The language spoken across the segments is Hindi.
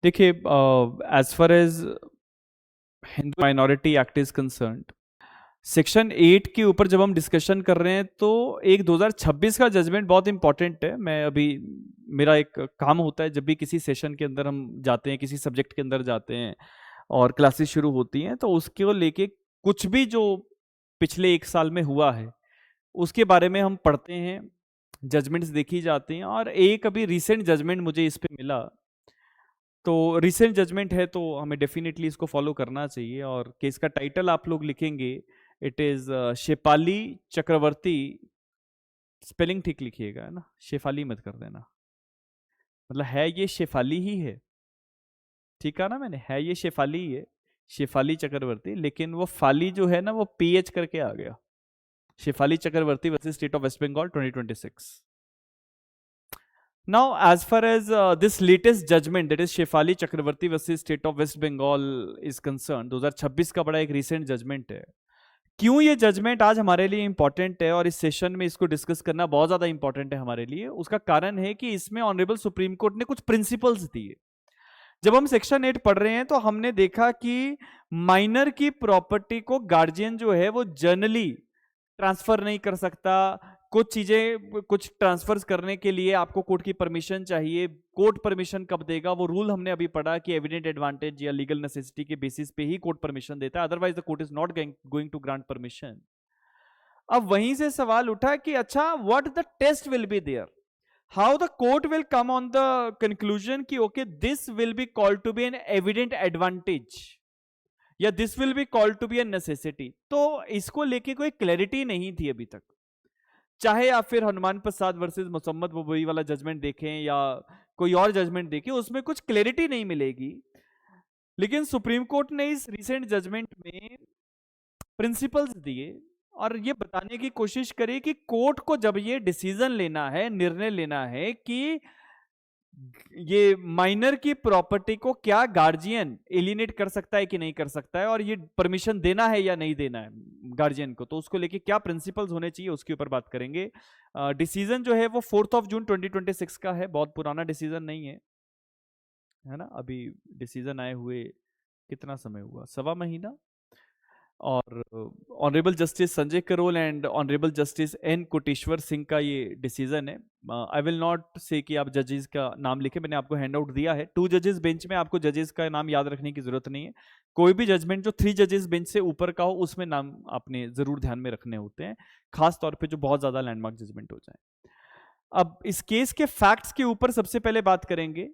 देखिए, as far as Hindu minority act is concerned, section 8 के ऊपर जब हम डिस्कशन कर रहे हैं तो एक 2026 का जजमेंट बहुत इंपॉर्टेंट है। मैं अभी, मेरा एक काम होता है जब भी किसी सेशन के अंदर हम जाते हैं, किसी सब्जेक्ट के अंदर जाते हैं और क्लासेस शुरू होती हैं, तो उसके लेके कुछ भी जो पिछले 1 साल में हुआ है उसके बारे में हम पढ़ते हैं, जजमेंट्स देखी जाती हैं। और एक अभी रिसेंट जजमेंट मुझे इस पे मिला, तो रिसेंट जजमेंट है तो हमें डेफिनेटली इसको फॉलो करना चाहिए। और केस का टाइटल आप लोग लिखेंगे, it is Shefali Chakraborty. Spelling ठीक लिखिएगा, है ना, शेफाली मत कर देना। मतलब है ये शेफाली ही है, ठीक है ना, मैंने है ये शेफाली ही है, शेफाली चक्रवर्ती, लेकिन वो फाली जो है ना वो पीएच करके आ गया। Shefali Chakraborty versus state of West Bengal 2026। Now, as far as this latest judgment, that is Shefali Chakraborty versus state of West Bengal is concerned, 2026 का बड़ा एक recent जजमेंट है। क्यों ये जजमेंट आज हमारे लिए इंपॉर्टेंट है और इस सेशन में इसको डिस्कस करना बहुत ज्यादा इंपॉर्टेंट है हमारे लिए? उसका कारण है कि इसमें ऑनरेबल सुप्रीम कोर्ट ने कुछ प्रिंसिपल्स दिए। जब हम सेक्शन 8 पढ़ रहे हैं तो हमने देखा कि माइनर की प्रॉपर्टी को गार्जियन जो है वो जनरली ट्रांसफर नहीं कर सकता। कुछ चीजें, कुछ ट्रांसफर्स करने के लिए आपको कोर्ट की परमिशन चाहिए। कोर्ट परमिशन कब देगा? वो रूल हमने अभी पढ़ा कि एविडेंट एडवांटेज या लीगल नेसेसिटी के बेसिस पे ही कोर्ट परमिशन देता है, otherwise the court is not going to grant permission. अब वहीं से सवाल उठा कि अच्छा, what the test will be there, how the court will come on the conclusion कि okay this will be called to be an evident advantage या this will be called to be an necessity. तो इसको लेके कोई क्लैरिटी नहीं थी अभी तक। चाहे आप फिर हनुमान प्रसाद वर्सेस मोहम्मद बुबई वाला जजमेंट देखें या कोई और जजमेंट देखें, उसमें कुछ क्लैरिटी नहीं मिलेगी। लेकिन सुप्रीम कोर्ट ने इस रिसेंट जजमेंट में प्रिंसिपल्स दिए और ये बताने की कोशिश करी कि कोर्ट को जब ये डिसीजन लेना है, निर्णय लेना है कि ये माइनर की प्रॉपर्टी को क्या गार्जियन एलिनेट कर सकता है कि नहीं कर सकता है, और ये परमिशन देना है या नहीं देना है गार्जियन को, तो उसको लेके क्या प्रिंसिपल्स होने चाहिए उसके ऊपर बात करेंगे। डिसीजन जो है वो 4 जून 2026 का है, बहुत पुराना डिसीजन नहीं है ना। अभी डिसीजन आए हुए कितना समय हुआ? 1.25 महीना। और honourable justice Sanjay Karol and honourable justice N Koteswar Singh का ये डिसीजन है। आई विल नॉट से कि आप जजेस का नाम लिखें, मैंने आपको हैंड आउट दिया है। 2 जजेस बेंच में, आपको जजेस का नाम याद रखने की जरूरत नहीं है। कोई भी जजमेंट जो 3 जजेस बेंच से ऊपर का हो उसमें नाम आपने जरूर ध्यान में रखने होते हैं, खास तौर पे जो बहुत ज्यादा लैंडमार्क जजमेंट हो जाए। अब इस केस के फैक्ट्स के ऊपर सबसे पहले बात करेंगे,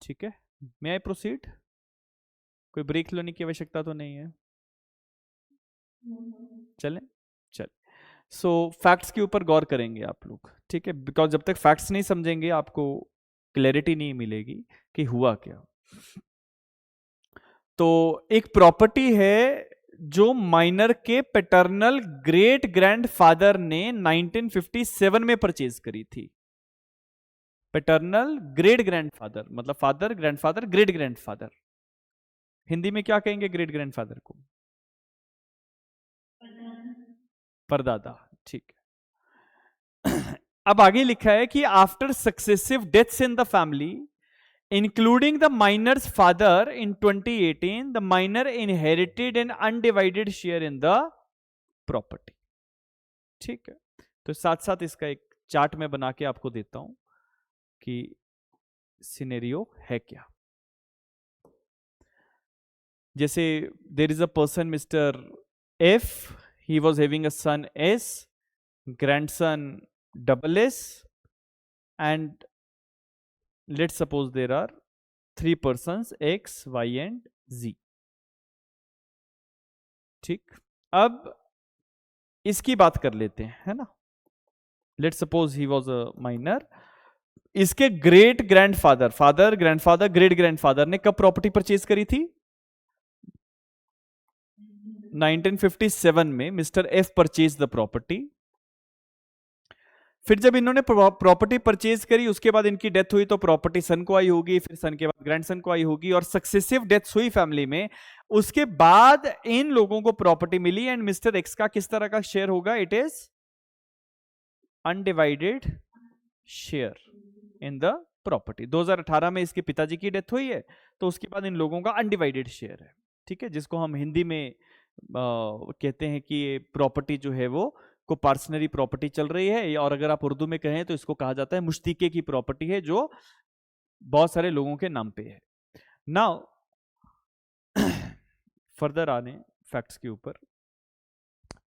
ठीक है। मे आई प्रोसीड? कोई ब्रेक लेने की आवश्यकता तो नहीं है? चलें, चल। सो फैक्ट्स के ऊपर गौर करेंगे आप लोग, ठीक है, बिकॉज जब तक फैक्ट्स नहीं समझेंगे आपको क्लैरिटी नहीं मिलेगी कि हुआ क्या। तो एक प्रॉपर्टी है जो माइनर के पैटर्नल ग्रेट ग्रैंडफादर ने 1957 में परचेज करी थी। पैटर्नल ग्रेट ग्रैंडफादर मतलब father, grandfather, great grandfather. Hindi में क्या कहेंगे ग्रेट ग्रैंडफादर को? परदादा, ठीक है। अब आगे लिखा है कि after successive deaths in the family including the minor's father in 2018, the minor inherited an undivided share in the property। ठीक है, तो साथ साथ इसका एक चार्ट में बना के आपको देता हूं कि सिनेरियो है क्या। जैसे there is a person mister F, he was having a son S, grandson double S, and let's suppose there are 3 persons x, y and z। ठीक, अब इसकी बात कर लेते हैं, है ना। Let's suppose he was a minor. इसके great grandfather, father, grandfather, great grandfather ने कब प्रॉपर्टी परचेज करी थी? 1957 में mister F purchase the property. फिर जब इन्होंने प्रॉपर्टी परचेज करी उसके बाद इनकी डेथ हुई तो प्रॉपर्टी सन को आई होगी, फिर सन के बाद ग्रैंडसन को आई होगी और सक्सेसिव डेथ्स हुई फैमिली में। उसके बाद इन लोगों को प्रॉपर्टी मिली एंड मिस्टर एक्स का किस तरह का शेयर होगा? It is undivided share in the property. 2018 में इसके पिताजी की डेथ हुई है, तो उसके बाद इन लोगों का अनडिवाइडेड शेयर है, ठीक है, जिसको हम हिंदी में कहते हैं कि ये प्रॉपर्टी जो है वो को पार्सनरी प्रॉपर्टी चल रही है, और अगर आप उर्दू में कहें तो इसको कहा जाता है मुश्तिके की प्रॉपर्टी है, जो बहुत सारे लोगों के नाम पे है। नाउ फर्दर आने फैक्ट्स के ऊपर,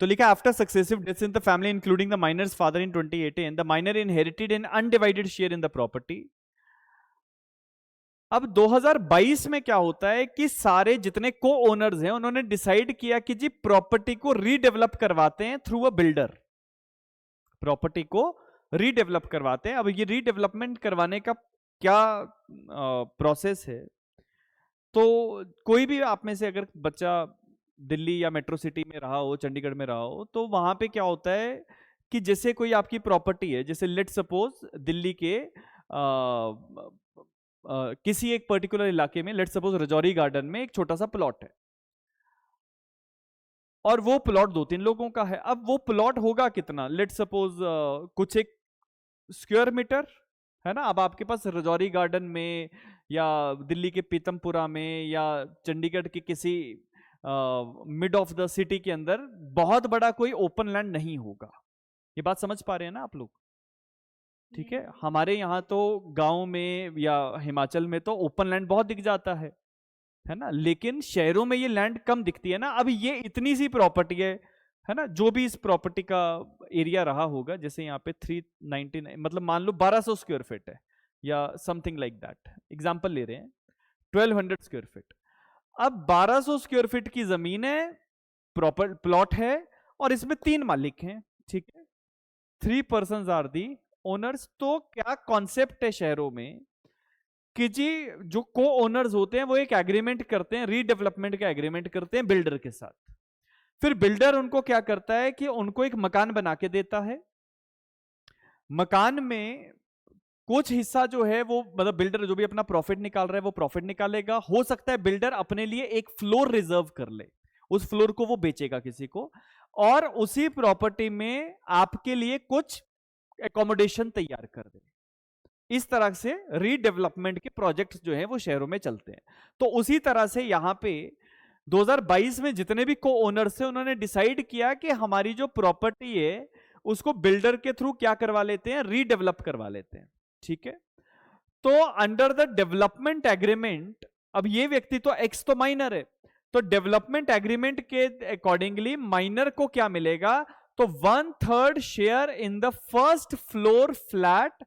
तो लिखा after successive deaths in the family including the minor's father in 2018 the minor inherited an undivided share in the property. अब 2022 में क्या होता है कि सारे जितने को ओनर्स हैं उन्होंने डिसाइड किया कि जी प्रॉपर्टी को रीडेवलप करवाते हैं थ्रू अ बिल्डर, प्रॉपर्टी को रीडेवलप करवाते हैं। अब ये रीडेवलपमेंट करवाने का क्या प्रोसेस है, तो कोई भी आप में से अगर बच्चा दिल्ली या मेट्रो सिटी में रहा हो, चंडीगढ़ में रहा हो, तो वहां पे क्या होता है कि जैसे कोई आपकी प्रॉपर्टी है, जैसे लेट सपोज दिल्ली के किसी एक पर्टिकुलर इलाके में, लेट सपोज रजौरी गार्डन में एक छोटा सा प्लॉट है, और वो प्लॉट 2-3 लोगों का है। अब वो प्लॉट होगा कितना, लेट सपोज कुछ एक स्क्वायर मीटर है ना। अब आपके पास रजौरी गार्डन में या दिल्ली के पीतमपुरा में या चंडीगढ़ के किसी मिड ऑफ द सिटी के अंदर बहुत बड़ा कोई ओपन लैंड नहीं होगा। ये बात समझ पा रहे हैं ना आप लोग? ठीक है, हमारे यहाँ तो गांव में या हिमाचल में तो ओपन लैंड बहुत दिख जाता है ना, लेकिन शहरों में ये लैंड कम दिखती है ना। अब ये इतनी सी प्रॉपर्टी है ना, जो भी इस प्रॉपर्टी का एरिया रहा होगा, जैसे यहाँ पे 399 मतलब मान लो 1200 स्क्वायर फीट है या समथिंग लाइक दैट, एग्जांपल ले रहे हैं 1200 स्क्वायर फीट। अब 1200 स्क्वायर फीट की जमीन है, प्रॉपर प्लॉट है, और इसमें 3 मालिक हैं, ठीक है, 3 पर्संस आर दी ओनर्स। तो क्या कॉन्सेप्ट है शहरों में कि जी जो को ओनर्स होते हैं वो एक एग्रीमेंट करते हैं, रीडेवलपमेंट का एग्रीमेंट करते हैं बिल्डर के साथ। फिर बिल्डर उनको क्या करता है कि उनको एक मकान बना के देता है। मकान में कुछ हिस्सा जो है वो मतलब बिल्डर जो भी अपना प्रॉफिट निकाल रहा है वो प्रॉफिट निकालेगा। हो सकता है बिल्डर अपने लिए एक फ्लोर रिजर्व कर ले, उस फ्लोर को वो बेचेगा किसी को, और उसी प्रॉपर्टी में आपके लिए कुछ एकोमोडेशन तैयार कर दे। इस तरह से रीडेवलपमेंट के प्रोजेक्ट्स जो है वो शहरों में चलते हैं। तो उसी तरह से यहां पे 2022 में जितने भी को ओनर्स थे उन्होंने डिसाइड किया कि हमारी जो प्रॉपर्टी है उसको बिल्डर के थ्रू क्या करवा लेते हैं, रीडेवलप करवा लेते हैं, ठीक है। तो अंडर द डेवलपमेंट एग्रीमेंट, अब ये व्यक्ति तो एक्स तो माइनर है, तो डेवलपमेंट एग्रीमेंट के अकॉर्डिंगली माइनर को क्या मिलेगा, तो 1/3 share in the first floor flat,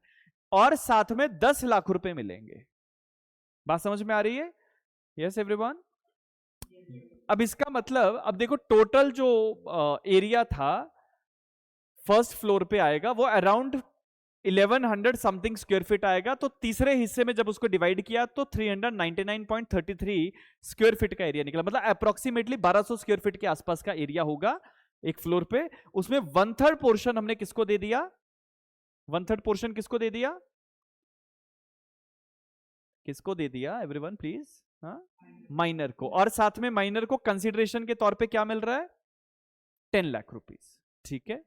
और साथ में 10 लाख रुपए मिलेंगे। बात समझ में आ रही है? Yes everyone? अब इसका मतलब, अब देखो टोटल जो एरिया था फर्स्ट फ्लोर पे आएगा वो अराउंड 1100 समथिंग स्क्वायर फीट आएगा। तो तीसरे हिस्से में जब उसको डिवाइड किया तो 399.33 स्क्वायर फीट का एरिया निकला। मतलब अप्रोक्सीमेटली 1200 स्क्वायर फीट के आसपास का एरिया होगा एक फ्लोर पे। उसमें 1/3 पोर्शन हमने किसको दे दिया, 1/3 पोर्शन किसको दे दिया, किसको दे दिया एवरीवन प्लीज? हाँ, माइनर को। और साथ में माइनर को कंसिडरेशन के तौर पे क्या मिल रहा है, 10 लाख रुपीस, ठीक है,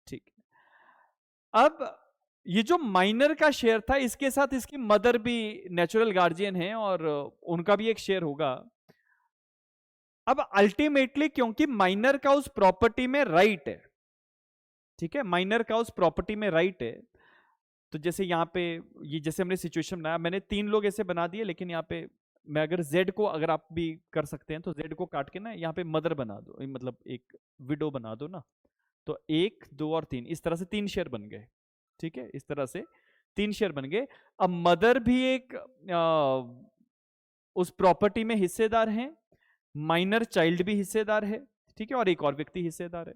ठीक है। अब ये जो माइनर का शेयर था इसके साथ इसकी मदर भी नेचुरल गार्जियन है और उनका भी एक शेयर होगा। अब अल्टीमेटली क्योंकि माइनर का उस प्रॉपर्टी में राइट है, ठीक है, माइनर का उस प्रॉपर्टी में राइट है, तो जैसे यहाँ पे ये जैसे हमने सिचुएशन बनाया, मैंने 3 लोग ऐसे बना दिए, लेकिन यहाँ पे मैं अगर Z को, अगर आप भी कर सकते हैं तो Z को काट के ना यहाँ पे मदर बना दो, मतलब एक विडो बना दो ना, तो 1 2 और 3 इस तरह से 3 शेयर बन गए, ठीक है, इस तरह से 3 शेयर बन गए। अब मदर भी एक उस प्रॉपर्टी में हिस्सेदार है, माइनर चाइल्ड भी हिस्सेदार है, ठीक है, और एक और व्यक्ति हिस्सेदार है।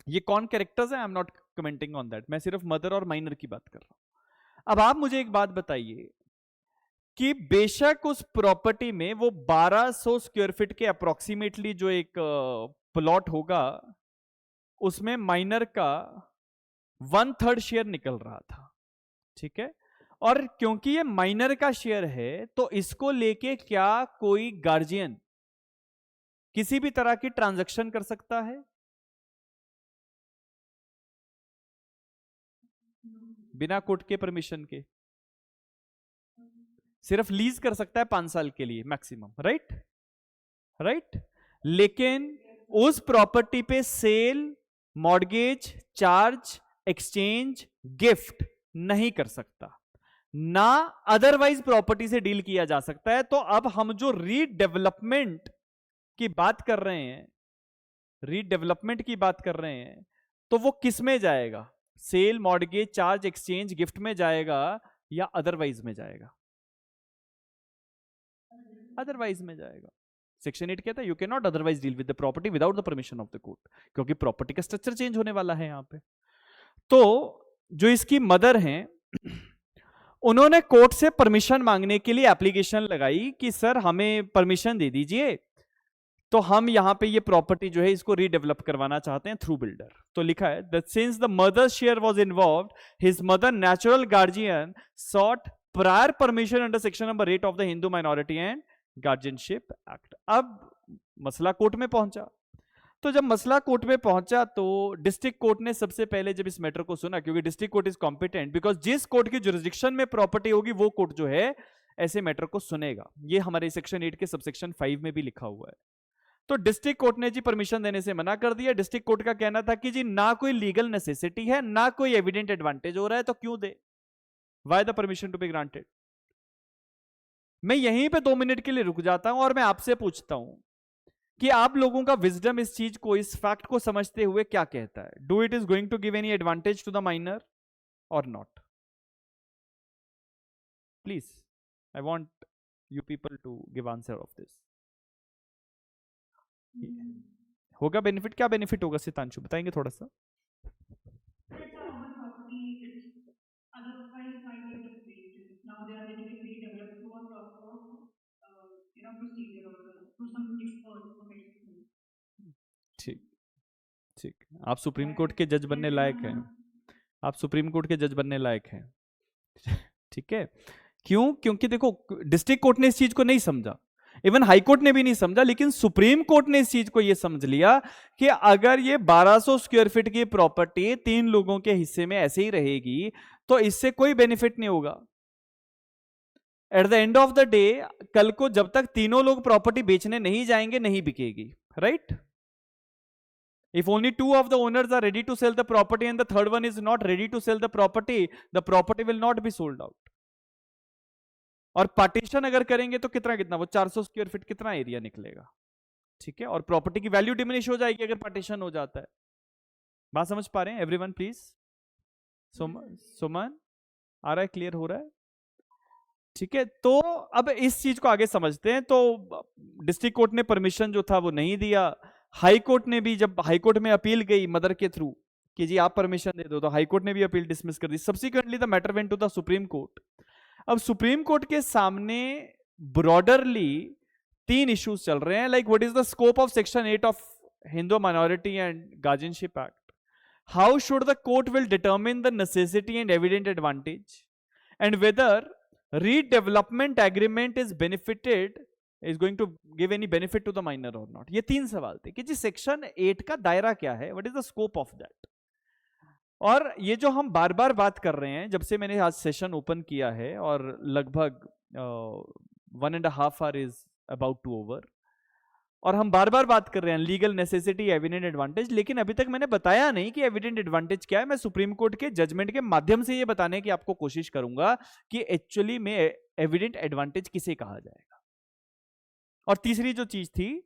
ये कौन कैरेक्टर्स है, I am not commenting on that, मैं सिर्फ मदर और माइनर की बात कर रहा हूं। अब आप मुझे एक बात बताइए कि बेशक उस प्रॉपर्टी में वो 1200 स्क्वायर फीट के अप्रोक्सीमेटली जो एक प्लॉट होगा उसमें माइनर का 1/3 शेयर निकल रहा था, ठीक है, और क्योंकि ये माइनर का शेयर है तो इसको लेके क्या कोई गार्जियन किसी भी तरह की ट्रांजैक्शन कर सकता है? बिना कोर्ट के परमिशन के? सिर्फ लीज कर सकता है 5 साल के लिए मैक्सिमम, राइट राइट। लेकिन उस प्रॉपर्टी पे sale, mortgage, charge, exchange, gift नहीं कर सकता, ना अदरवाइज प्रॉपर्टी से डील किया जा सकता है। तो अब हम जो रीडेवलपमेंट की बात कर रहे हैं, रीडेवलपमेंट की बात कर रहे हैं, तो वो किस में जाएगा? Sale, mortgage, charge, exchange, gift में जाएगा या अदरवाइज में जाएगा? अदरवाइज में जाएगा। सेक्शन 8 कहता है you can not otherwise deal with the property without the permission of the court, क्योंकि प्रॉपर्टी का स्ट्रक्चर चेंज होने वाला है यहां पे। तो जो इसकी मदर हैं उन्होंने कोर्ट से परमिशन मांगने के लिए एप्लीकेशन लगाई कि सर हमें परमिशन दे दीजिए, तो हम यहां पे ये प्रॉपर्टी जो है इसको रीडेवलप करवाना चाहते हैं थ्रू बिल्डर। तो लिखा है that since the mother share was involved, his mother natural guardian sought prior permission under section number 8 of the Hindu minority and guardianship act. अब मसला कोर्ट में पहुंचा, तो जब मसला कोर्ट में पहुंचा तो डिस्ट्रिक्ट कोर्ट ने सबसे पहले जब इस मैटर को सुना, क्योंकि district court is competent, because जिस कोर्ट की जुरिसडिक्शन में प्रॉपर्टी होगी वो कोर्ट जो है ऐसे मैटर को सुनेगा। ये हमारे सेक्शन 8 के सबसेक्शन 5 में भी लिखा हुआ है। तो डिस्ट्रिक्ट कोर्ट ने जी परमिशन देने से मना कर दिया। डिस्ट्रिक्ट कोर्ट का कहना था कि जी ना कोई लीगल नेसेसिटी है, ना कोई एविडेंट एडवांटेज हो रहा है, तो क्यों दे, why the permission to be granted. मैं यहीं पे 2 मिनट के लिए रुक जाता हूं और मैं आपसे पूछता हूं कि आप लोगों का विजडम इस चीज को, इस फैक्ट को समझते हुए क्या कहता है? Do it is going to give any advantage to the minor और not? Please, I want you people to give answer of this. होगा बेनिफिट? क्या बेनिफिट होगा सितांशु, बताएंगे थोड़ा सा? ठीक ठीक, आप सुप्रीम कोर्ट के जज बनने लायक हैं, आप सुप्रीम कोर्ट के जज बनने लायक हैं। ठीक है, क्यों? क्योंकि देखो डिस्ट्रिक्ट कोर्ट ने इस चीज को नहीं समझा, इवन हाई कोर्ट ने भी नहीं समझा, लेकिन सुप्रीम कोर्ट ने इस चीज को यह समझ लिया कि अगर ये 1200 स्क्वायर फीट की प्रॉपर्टी 3 लोगों के हिस्से में ऐसे ही रहेगी तो इससे कोई बेनिफिट नहीं होगा। At the end of the day कल को जब तक तीनों लोग प्रॉपर्टी बेचने नहीं जाएंगे नहीं बिकेगी, right? If only 2 of the owners are ready to sell the property and the third one is not ready to sell the property will not be sold out. और पार्टीशन अगर करेंगे तो कितना कितना, वो 400 स्क्वायर फीट कितना एरिया निकलेगा, ठीक है? और प्रॉपर्टी की वैल्यू डिमिनिश हो जाएगी अगर पार्टीशन हो जाता है। बात समझ पा रहे हैं एवरीवन? प्लीज सुमन, आ रहा है, क्लियर हो रहा है? ठीक है, तो अब इस चीज को आगे समझते हैं। तो डिस्ट्रिक्ट कोर्ट ने परमिशन जो था वो नहीं दिया। हाई कोर्ट ने भी, जब हाई कोर्ट में अपील गई मदर के थ्रू कि जी आप परमिशन दे दो, तो हाई कोर्ट ने भी अपील डिसमिस कर दी। Subsequently the matter went to the supreme court. अब सुप्रीम कोर्ट के सामने ब्रॉडरली 3 इश्यूज चल रहे हैं, like what is the scope of section 8 of Hindu minority and guardianship act, how should the court will determine the necessity and evident advantage, and whether redevelopment agreement is benefited is going to give any benefit to the minor or not। ये 3 सवाल थे कि जी सेक्शन 8 का दायरा क्या है, what is the scope of that. और ये जो हम बार बार बात कर रहे हैं जब से मैंने आज सेशन ओपन किया है, और लगभग 1.5 hour is about to over, और हम बार बार बात कर रहे हैं लीगल नेसेसिटी, एविडेंट एडवांटेज, लेकिन अभी तक मैंने बताया नहीं कि एविडेंट एडवांटेज क्या है। मैं सुप्रीम कोर्ट के जजमेंट के माध्यम से ये बताने की आपको कोशिश करूंगा कि एक्चुअली में एविडेंट एडवांटेज किसे कहा जाएगा। और तीसरी जो चीज थी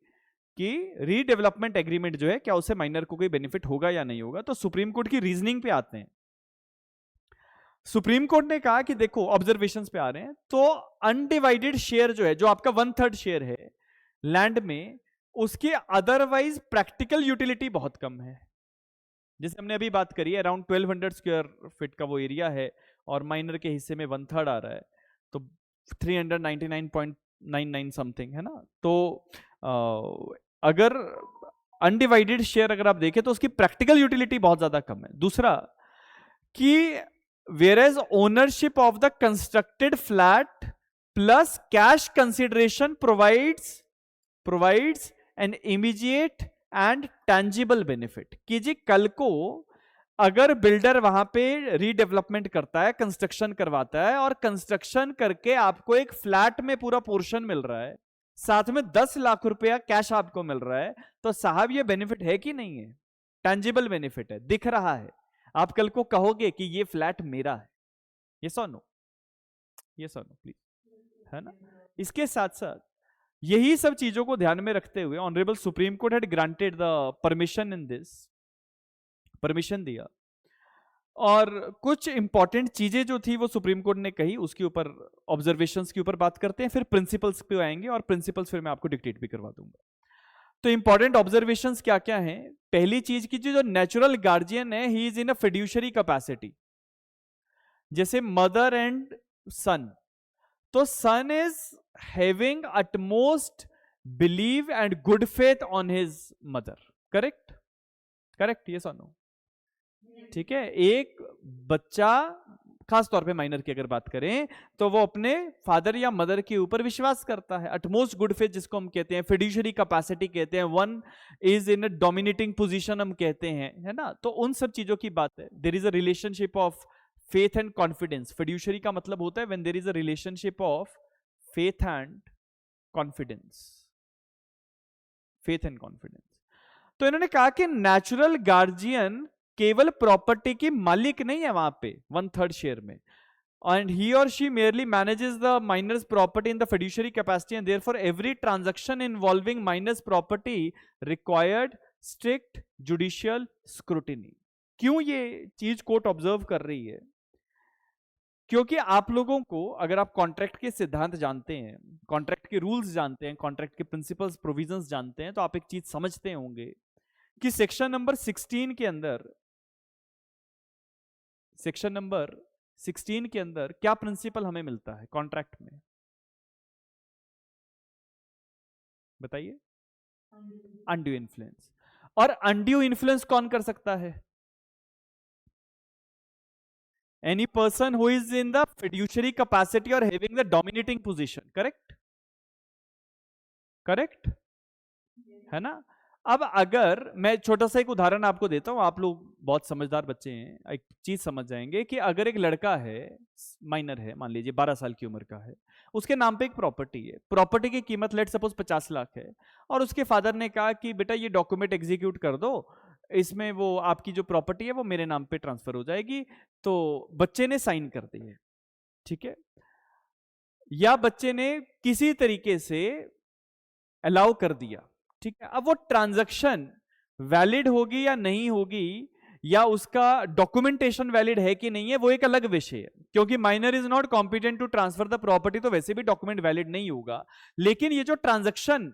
कि रीडेवलपमेंट एग्रीमेंट जो है क्या उससे माइनर को कोई बेनिफिट होगा या नहीं होगा। तो सुप्रीम कोर्ट की रीजनिंग पे आते हैं। सुप्रीम कोर्ट ने कहा कि देखो, ऑब्जर्वेशंस पे आ रहे हैं, तो अनडिवाइडेड शेयर जो है, जो आपका 1/3 शेयर है लैंड में, उसकी अदरवाइज प्रैक्टिकल यूटिलिटी बहुत कम है। जैसे हमने अभी बात करी, अराउंड 1200 स्क्वायर फीट का वो एरिया है और माइनर के हिस्से में 1/3 आ रहा है, तो 399.99 समथिंग है ना। तो अगर अनडिवाइडेड शेयर अगर आप देखें तो उसकी प्रैक्टिकल यूटिलिटी बहुत ज्यादा कम है। दूसरा कि whereas ownership of the constructed flat plus cash consideration provides an immediate and tangible benefit, कि जी कल को अगर बिल्डर वहां पे रीडेवलपमेंट करता है, कंस्ट्रक्शन करवाता है, और कंस्ट्रक्शन करके आपको एक फ्लैट में पूरा पोर्शन मिल रहा है, साथ में 10 लाख रुपया कैश आपको मिल रहा है, तो साहब ये बेनिफिट है कि नहीं है? टेंजिबल बेनिफिट है, दिख रहा है। आप कल को कहोगे कि ये फ्लैट मेरा है। ये नो, ये नो प्लीज, है ना? इसके साथ साथ यही सब चीजों को ध्यान में रखते हुए honourable supreme court had granted the permission in this, permission दिया, और कुछ इंपॉर्टेंट चीजें जो थी वो सुप्रीम कोर्ट ने कही, उसके ऊपर ऑब्जर्वेशंस के ऊपर बात करते हैं, फिर प्रिंसिपल्स पे आएंगे, और प्रिंसिपल्स फिर मैं आपको डिक्टेट भी करवा दूंगा। तो इंपॉर्टेंट ऑब्जर्वेशंस क्या क्या हैं? पहली चीज की, जो नेचुरल गार्जियन है, he is in a fiduciary capacity, जैसे मदर एंड सन, तो son is having utmost believe and good faith on his mother, correct? Correct, ये नो? ठीक है, एक बच्चा खास तौर पे माइनर की अगर बात करें, तो वो अपने फादर या मदर के ऊपर विश्वास करता है, अटमोस्ट गुड फेथ जिसको हम कहते हैं, फिड्यूशरी कैपेसिटी कहते हैं, one is in a dominating position हम कहते हैं, है ना? तो उन सब चीजों की बात है। There is a relationship of faith and confidence. Fiduciary का मतलब होता है when there is a relationship of faith and confidence, faith and confidence. तो इन्होंने कहा कि नेचुरल गार्जियन केवल प्रॉपर्टी की मालिक नहीं है वहां पे 1/3 शेयर में, and he or she merely manages the minor's property in the fiduciary capacity, and therefore every transaction involving minor's property required strict judicial scrutiny। क्यों ये चीज कोर्ट ऑब्जर्व कर रही है? क्योंकि आप लोगों को, अगर आप कॉन्ट्रैक्ट के सिद्धांत जानते हैं, कॉन्ट्रैक्ट के रूल्स जानते हैं, कॉन्ट्रैक्ट के प्रिंसिपल्स प्रोविजंस जानते हैं, तो आप एक चीज समझते होंगे कि सेक्शन नंबर 16 के अंदर, सेक्शन नंबर 16 के अंदर क्या प्रिंसिपल हमें मिलता है कॉन्ट्रैक्ट में? बताइए। Undue influence. और अनड्यू इन्फ्लुएंस कौन कर सकता है? Any person who is in the fiduciary capacity और having the dominating position, correct? Correct, है ना? अब अगर मैं छोटा सा एक उदाहरण आपको देता हूं, आप लोग बहुत समझदार बच्चे हैं, एक चीज समझ जाएंगे कि अगर एक लड़का है, माइनर है, मान लीजिए 12 साल की उम्र का है, उसके नाम पे एक प्रॉपर्टी है, प्रॉपर्टी की कीमत लेट सपोज 50 लाख है, और उसके फादर ने कहा कि बेटा ये डॉक्यूमेंट एग्जीक्यूट कर दो, इसमें वो आपकी जो प्रॉपर्टी है वो मेरे नाम पे ट्रांसफर हो जाएगी। तो बच्चे ने साइन कर दी है, ठीक है, या बच्चे ने किसी तरीके से अलाउ कर दिया, ठीक है। अब वो ट्रांजैक्शन वैलिड होगी या नहीं होगी, या उसका डॉक्यूमेंटेशन वैलिड है कि नहीं है, वो एक अलग विषय है, क्योंकि minor is not competent to transfer the property, तो वैसे भी डॉक्यूमेंट वैलिड नहीं होगा। लेकिन ये जो ट्रांजैक्शन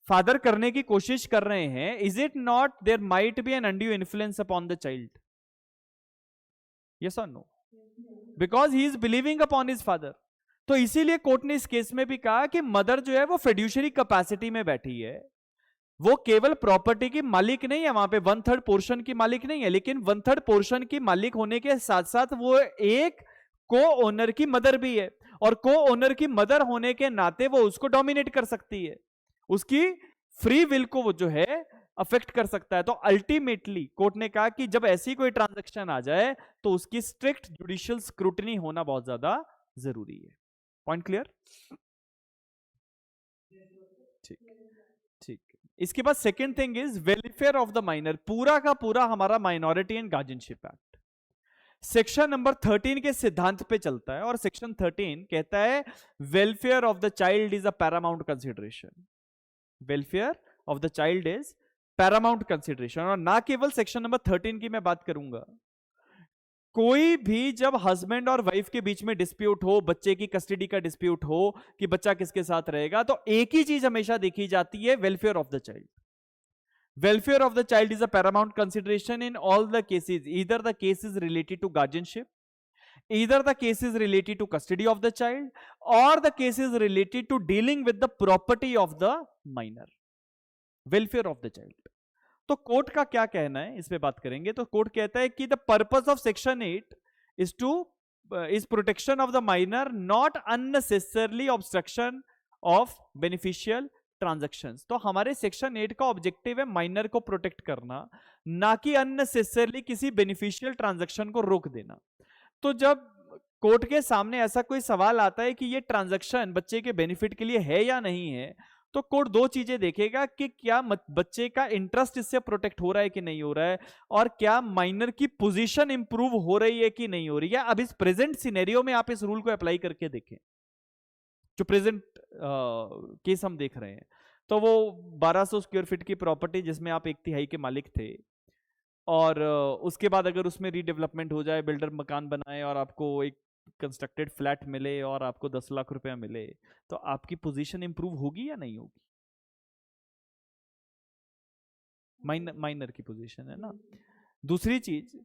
फादर करने की कोशिश कर रहे हैं, is it not there might be an undue influence upon the child? Yes और no? Because he is believing upon his father. तो इसीलिए कोर्ट ने इस केस में भी कहा कि मदर जो है वो फिड्यूशरी कैपेसिटी में बैठी है, वो केवल प्रॉपर्टी की मालिक नहीं है, वहां पे 1/3 पोर्शन की मालिक नहीं है, लेकिन 1/3 पोर्शन की मालिक होने के साथ साथ वो एक को ओनर की मदर भी है, और को ओनर की मदर होने के नाते वो उसको डोमिनेट कर सकती है, उसकी फ्री विल को वो जो है अफेक्ट कर सकता है। तो अल्टीमेटली कोर्ट ने कहा कि जब ऐसी कोई ट्रांजैक्शन आ जाए तो उसकी स्ट्रिक्ट जुडिशियल स्क्रूटनी होना बहुत ज्यादा जरूरी है। Point clear? ठीक, ठीक। इसके बाद second thing is welfare of the minor. पूरा का पूरा हमारा minority and guardianship act section number 13 के सिद्धांत पे चलता है, और सेक्शन 13 कहता है welfare of the child is a paramount consideration. Welfare of the child is Paramount consideration. और ना केवल सेक्शन नंबर 13 की मैं बात करूंगा, कोई भी जब हस्बैंड और वाइफ के बीच में डिस्प्यूट हो, बच्चे की कस्टडी का डिस्प्यूट हो कि बच्चा किसके साथ रहेगा, तो एक ही चीज हमेशा देखी जाती है, welfare of the child. Welfare of the child is a paramount consideration in all the cases, either the case is related to guardianship, either the case is related to custody of the child, or the case is related to dealing with the property of the minor, welfare of the child। तो कोर्ट का क्या कहना है, इस पे बात करेंगे। तो कोर्ट कहता है कि the purpose of section 8 is two is protection of the minor, not unnecessarily obstruction of beneficial transactions. तो हमारे सेक्शन 8 का ऑब्जेक्टिव है माइनर को प्रोटेक्ट करना, ना कि अननेसेसरली किसी बेनिफिशियल ट्रांजैक्शन को रोक देना। तो जब कोर्ट के सामने ऐसा कोई सवाल आता है कि ये ट्रांजैक्शन बच्चे के बेनिफिट के लिए है या नहीं है, तो कोर्ट दो चीजें देखेगा कि क्या बच्चे का इंटरेस्ट इससे प्रोटेक्ट हो रहा है कि नहीं हो रहा है, और क्या माइनर की पोजीशन इंप्रूव हो रही है कि नहीं हो रही है। अब इस प्रेजेंट सिनेरियो में आप इस रूल को अप्लाई करके देखें, जो प्रेजेंट केस हम देख रहे हैं। तो वो 1200 स्क्वायर फीट की प्रॉपर्टी जिसमें आप 1/3 के मालिक थे, और उसके बाद अगर उसमें रीडेवलपमेंट हो जाए, बिल्डर मकान बनाए और आपको एक कंस्ट्रक्टेड फ्लैट मिले और आपको 10 लाख रुपया मिले, तो आपकी पोजीशन इंप्रूव होगी या नहीं होगी? माइनर की पोजीशन है ना। दूसरी चीज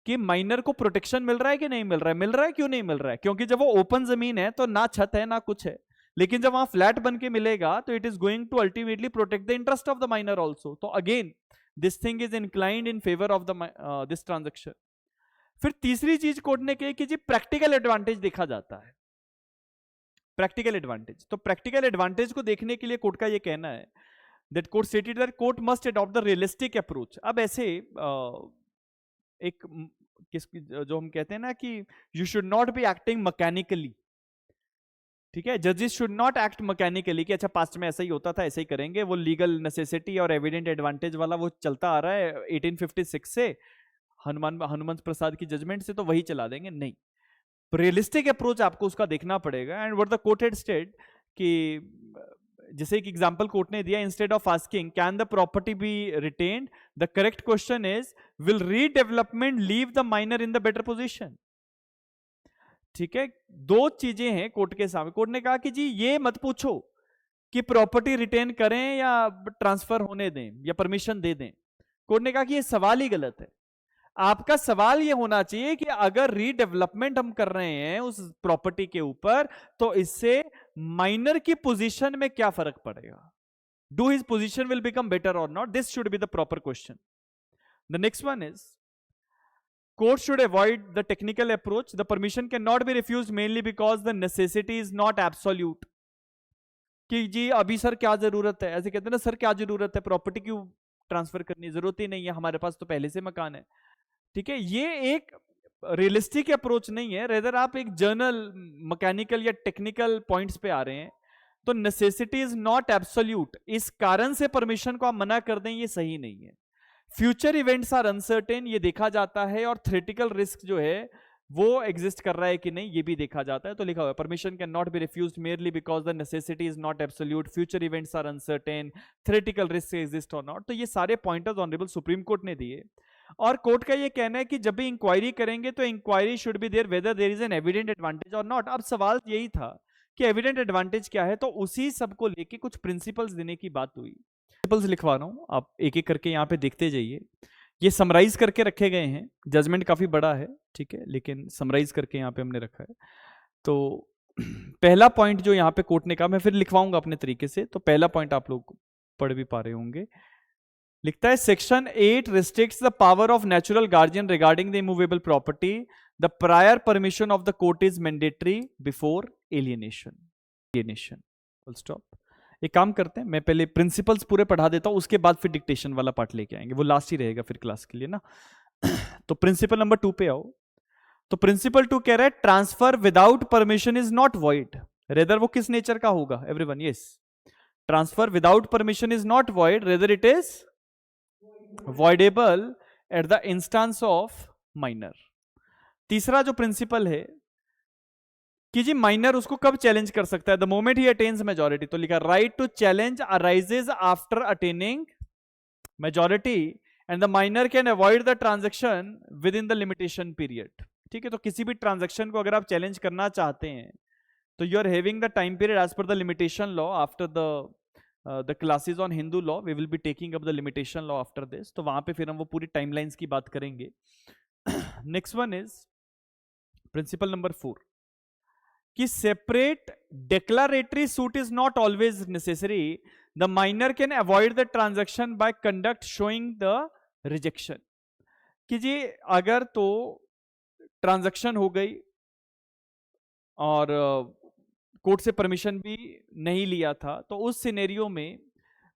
कि माइनर को प्रोटेक्शन मिल रहा है कि नहीं मिल रहा है? मिल रहा है, क्यों नहीं मिल रहा है? क्योंकि जब वो ओपन जमीन है तो ना छत है ना कुछ है, लेकिन जब वहां फ्लैट बन के मिलेगा तो it is going to ultimately protect the interest of the minor also. तो again this thing is inclined in favour of the this transaction. फिर तीसरी चीज कोर्ट ने कही कि जी प्रैक्टिकल एडवांटेज देखा जाता है। प्रैक्टिकल एडवांटेज, तो प्रैक्टिकल एडवांटेज को देखने के लिए कोर्ट का ये कहना है that court stated that court must adopt the realistic approach। अब ऐसे एक जो हम कहते हैं ना कि you should not be acting mechanically, ठीक है। जजेस शुड नॉट एक्ट मैकेनिकली कि अच्छा पास्ट में ऐसा ही होता था ऐसे ही करेंगे, वो लीगल नेसेसिटी और एविडेंट एडवांटेज वाला वो चलता आ रहा है 1856 से, हनुमंत प्रसाद की जजमेंट से, तो वही चला देंगे। नहीं, रियलिस्टिक अप्रोच आपको उसका देखना पड़ेगा। And what the court had state कि जैसे एक एग्जांपल कोर्ट ने दिया, instead of asking can the property B retained, the correct question is will redevelopment leave the minor in the better position. ठीक है, दो चीजें हैं कोर्ट के सामने। कोर्ट ने कहा कि जी ये मत पूछो कि प्रॉपर्टी रिटेन करें या ट्रांसफर होने दें या परमिशन दे दें। कोर्ट ने कहा कि ये सवाल ही गलत है। आपका सवाल ये होना चाहिए कि अगर रीडेवलपमेंट हम कर रहे हैं उस प्रॉपर्टी के ऊपर, तो इससे माइनर की पोजीशन में क्या फर्क पड़ेगा? Do his position will become better और not? This should be the proper question. The next one is court should avoid the technical approach. The permission cannot be refused mainly because the necessity is not absolute। कि जी अभी सर क्या जरूरत है, ऐसे कहते हैं ना, सर क्या जरूरत है, प्रॉपर्टी क्यों ट्रांसफर करनी, जरूरत ही नहीं है, हमारे पास तो पहले से मकान है। ठीक है, ये एक रियलिस्टिक अप्रोच नहीं है। रेदर आप एक जर्नल मैकेनिकल या टेक्निकल पॉइंट्स पे आ रहे हैं। तो नेसेसिटी इज नॉट एब्सोल्यूट, इस कारण से परमिशन को आप मना कर दें, ये सही नहीं है। फ्यूचर इवेंट्स आर अनसर्टेन, ये देखा जाता है, और थ्रेटिकल रिस्क जो है वो एग्जिस्ट कर रहा है कि नहीं, ये भी देखा जाता है। तो लिखा हुआ है permission can not be refused merely because the necessity is not absolute, future events are uncertain, theoretical risk exist or not. तो ये सारे पॉइंटर्स ऑनरेबल सुप्रीम कोर्ट ने दिए। और कोर्ट का ये कहना है कि जब भी इंक्वायरी करेंगे तो inquiry should be there whether there is an evident advantage or not. अब सवाल यही था कि एविडेंट एडवांटेज क्या है, तो उसी सबको लेके कुछ प्रिंसिपल्स देने की बात हुई। प्रिंसिपल्स लिखवा रहा हूं, आप एक एक करके यहाँ पे देखते जाइए। ये समराइज करके रखे गए हैं, जजमेंट काफी बड़ा है, ठीक है, लेकिन समराइज करके यहाँ पे हमने रखा है। तो पहला पॉइंट जो यहाँ पे कोर्ट ने कहा, मैं फिर लिखवाऊंगा अपने तरीके से, तो पहला पॉइंट आप लोग पढ़ भी पा रहे होंगे। लिखता है section 8 restricts the power of natural guardian regarding the immovable property, the prior permission of the court is mandatory before alienation. Full stop. एक काम करते हैं, मैं पहले प्रिंसिपल्स पूरे पढ़ा देता हूं, उसके बाद फिर डिक्टेशन वाला पार्ट लेके आएंगे, वो लास्ट ही रहेगा फिर क्लास के लिए ना। तो प्रिंसिपल नंबर 2 पे आओ। तो प्रिंसिपल 2 कह रहा है transfer without permission is not void. Rather वो किस नेचर का होगा everyone? Yes, transfer without permission is not void, rather it is voidable at the instance of minor। तीसरा जो प्रिंसिपल है कि जी माइनर उसको कब चैलेंज कर सकता है? The moment he attains majority. तो लिखा right to challenge arises after attaining majority and the minor can avoid the transaction within the limitation period. ठीक है, तो किसी भी ट्रांजेक्शन को अगर आप चैलेंज करना चाहते हैं तो you are having the time period as per the limitation law. After the classes on Hindu law we will be taking up the limitation law after this, तो वहां पे फिर हम वो पूरी टाइमलाइंस की बात करेंगे। Next one is principle number 4 कि separate declaratory suit is not always necessary, the minor can avoid the transaction by conduct showing the rejection. कि जी अगर तो ट्रांजैक्शन हो गई और कोर्ट से परमिशन भी नहीं लिया था, तो उस सिनेरियो में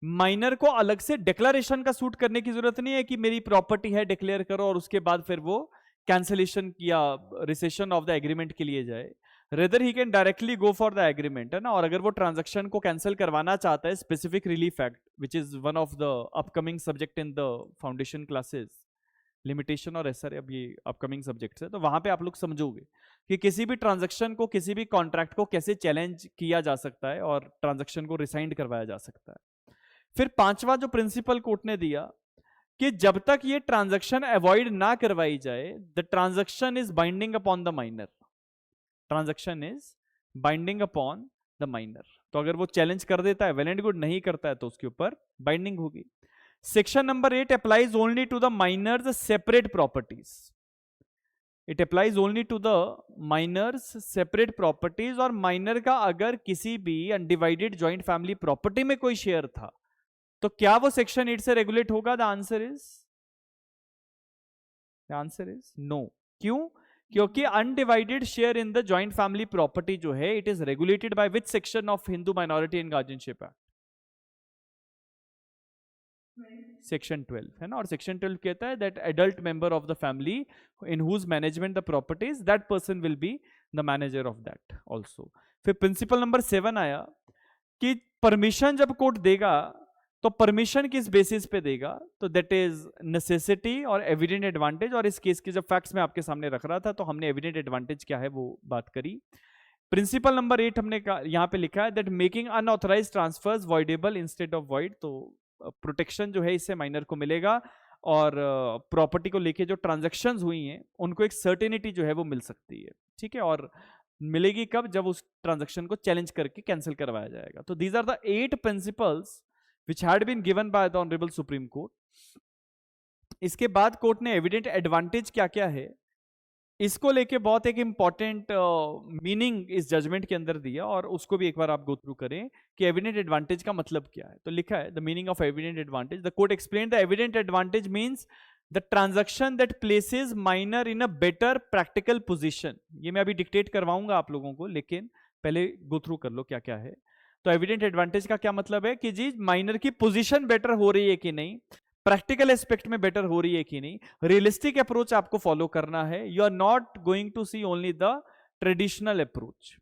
माइनर को अलग से डिक्लेरेशन का सूट करने की जरूरत नहीं है कि मेरी प्रॉपर्टी है डिक्लेयर करो और उसके बाद फिर वो कैंसलेशन या रिसेशन ऑफ द एग्रीमेंट के लिए जाए। Rather he can directly go for the agreement, है ना। और अगर वो ट्रांजैक्शन को कैंसिल करवाना चाहता है, specific relief act which is one of the upcoming subject in the foundation classes, limitation और एसआर अब ये अपकमिंग सब्जेक्ट्स है, तो वहां पे आप लोग समझोगे कि किसी भी ट्रांजैक्शन को, किसी भी कॉन्ट्रैक्ट को कैसे चैलेंज किया जा सकता है और ट्रांजैक्शन को रिसाइंड करवाया जा सकता है। फिर पांचवा जो प्रिंसिपल कोर्ट ने दिया कि जब तक ये ट्रांजैक्शन अवॉइड ना करवाई जाए, the transaction is binding upon the minor, transaction is binding upon the minor. तो अगर वो चैलेंज कर देता है, वेल एंड गुड, नहीं करता है तो उसके ऊपर बाइंडिंग होगी। Section number 8 applies only to the minor's separate properties, it applies only to the minor's separate properties. और माइनर का अगर किसी भी अनडिवाइडेड ज्वाइंट फैमिली प्रॉपर्टी में कोई शेयर था तो क्या वो सेक्शन 8 से रेगुलेट होगा? The answer is no. क्यों? क्योंकि undivided share in the joint family property जो है, it is regulated by which section of Hindu minority and guardianship act? Section 12, है ना। और सेक्शन 12 कहता है that adult member of the family in whose management the properties, that person will be the manager of that also. फिर प्रिंसिपल नंबर 7 आया कि परमिशन जब कोर्ट देगा तो परमिशन किस बेसिस पे देगा? तो दैट इज नेसेसिटी और एविडेंट एडवांटेज। और इस केस के जब फैक्ट्स मैं आपके सामने रख रहा था तो हमने एविडेंट एडवांटेज क्या है वो बात करी। प्रिंसिपल नंबर 8 हमने यहाँ पे लिखा है that making unauthorised transfers voidable instead of void. तो प्रोटेक्शन जो है इससे माइनर को मिलेगा और प्रॉपर्टी को लेके जो ट्रांजैक्शंस हुई हैं उनको एक सर्टेनिटी जो है वो मिल सकती है, ठीक है। और मिलेगी कब? जब उस ट्रांजैक्शन को चैलेंज करके कैंसिल करवाया जाएगा। तो these are the 8 principles which had been given by the Honorable Supreme Court. इसके बाद कोर्ट ने एविडेंट एडवांटेज क्या क्या है इसको लेके बहुत एक इंपॉर्टेंट मीनिंग इस जजमेंट के अंदर दिया, और उसको भी एक बार आप गो थ्रू करें कि एविडेंट एडवांटेज का मतलब क्या है। तो लिखा है the meaning of evident advantage, the court explain the evident advantage means the transaction that places minor in a better practical position. ये मैं अभी डिक्टेट करवाऊंगा आप लोगों को, लेकिन पहले गो थ्रू कर लो क्या क्या है। तो एविडेंट एडवांटेज का क्या मतलब है कि जी माइनर की पोजीशन बेटर हो रही है कि नहीं, प्रैक्टिकल एस्पेक्ट में बेटर हो रही है कि नहीं, रियलिस्टिक अप्रोच आपको फॉलो करना है, you are not going to see only the traditional approach.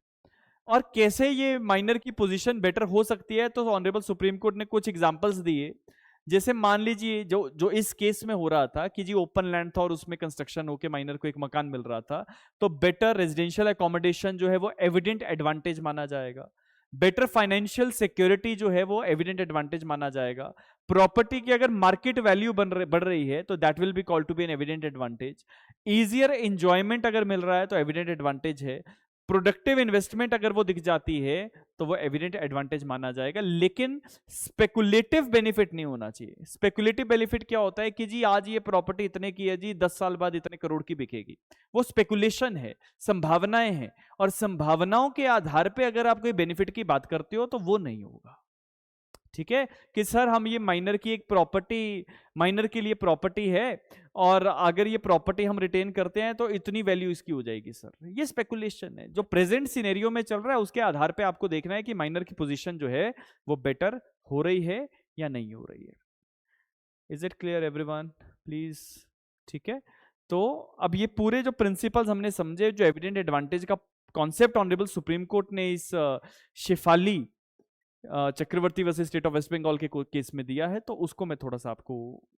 और कैसे ये माइनर की पोजीशन बेटर हो सकती है, तो ऑनरेबल सुप्रीम कोर्ट ने कुछ एग्जांपल्स दिए। जैसे मान लीजिए जो इस केस में हो रहा था कि जी ओपन लैंड था और उसमें कंस्ट्रक्शन होकर माइनर को एक मकान मिल रहा था, तो बेटर रेजिडेंशियल अकोमोडेशन जो है वो एविडेंट एडवांटेज माना जाएगा। बेटर फाइनेंशियल सिक्योरिटी जो है वो एविडेंट एडवांटेज माना जाएगा। प्रॉपर्टी की अगर मार्केट वैल्यू बढ़ रही है तो that will be called to be an evident advantage. Easier enjoyment अगर मिल रहा है तो एविडेंट एडवांटेज है। प्रोडक्टिव इन्वेस्टमेंट अगर वो दिख जाती है तो वो एविडेंट एडवांटेज माना जाएगा। लेकिन स्पेकुलेटिव बेनिफिट नहीं होना चाहिए। स्पेकुलेटिव बेनिफिट क्या होता है कि जी आज ये प्रॉपर्टी इतने की है जी, 10 साल बाद इतने करोड़ की बिकेगी, वो स्पेकुलेशन है, संभावनाएं हैं, और संभावनाओं के आधार पे अगर आप कोई बेनिफिट की बात करते हो तो वो नहीं होगा, ठीक है। कि सर हम ये माइनर की एक प्रॉपर्टी, माइनर के लिए प्रॉपर्टी है और अगर ये प्रॉपर्टी हम रिटेन करते हैं तो इतनी वैल्यू इसकी हो जाएगी, सर ये स्पेकुलेशन है। जो प्रेजेंट सिनेरियो में चल रहा है उसके आधार पे आपको देखना है कि माइनर की पोजीशन जो है वो बेटर हो रही है या नहीं हो रही है। Is it clear everyone? Please, ठीक है। तो अब ये पूरे जो प्रिंसिपल्स हमने समझे, जो एविडेंट एडवांटेज का कॉन्सेप्ट ऑनरेबल सुप्रीम कोर्ट ने इस Shefali Chakraborty versus state of West Bengal के केस में दिया है, तो उसको मैं थोड़ा सा आपको